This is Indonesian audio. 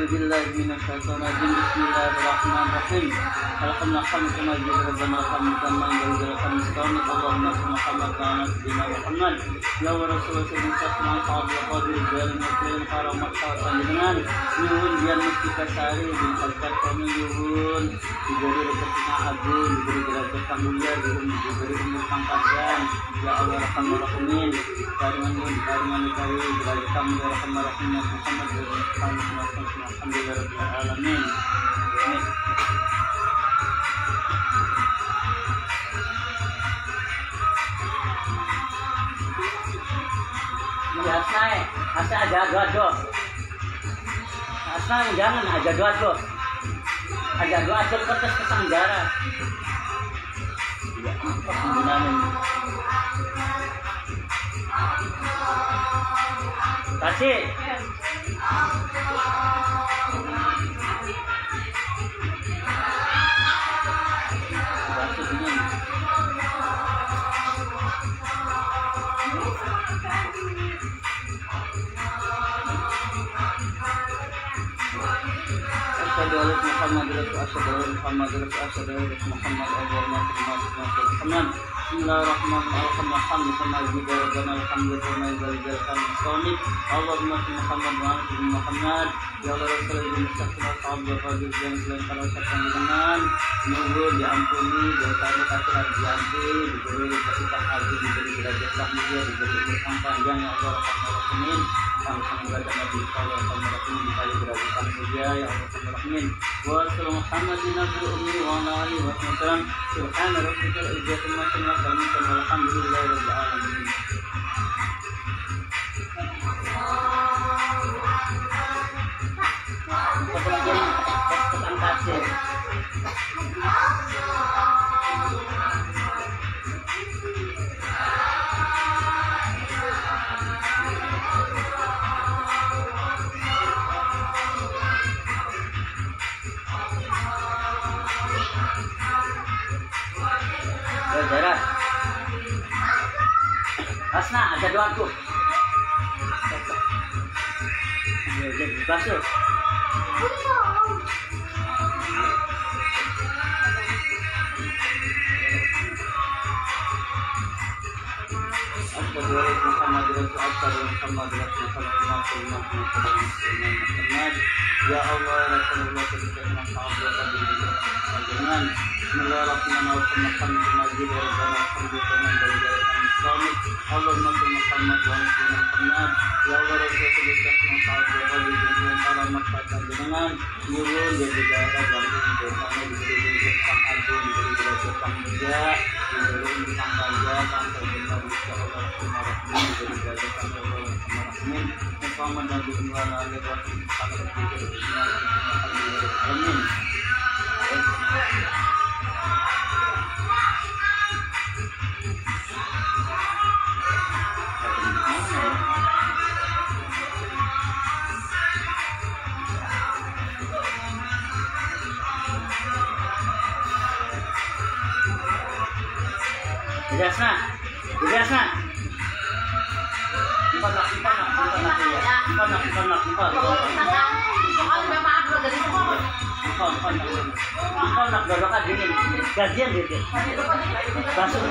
billahi minasyaitonir rajim. Bismillahirrahmanirrahim. Alhamdulillah rabbana hamdan Allahumma Muhammad wa ala Muhammad. Ya Rasulullah sallallahu alaihi wasallam karamat dengan nyuwun biar mustika sari bin halkat kami nyuwun diberi rezeki agung, diberi derajat mulia, diberi umur panjang. Ya Allah rahman rahimin, karunia derajat mulia rahman rahimin Muhammad alhamdulillah rabbil alamin. Asa ada dua. Asa jangan ada dua. Ada dua kertas kesanggara. Ya, kasih. Subhana rabbika rabbil izzati amma yasifun walhamdulillahi rabbil alamin. Jarak. Asna ada dua tuh. Jadi basuh. Ya Allah Rasulullah Biasa. Gajian gitu. Basuh.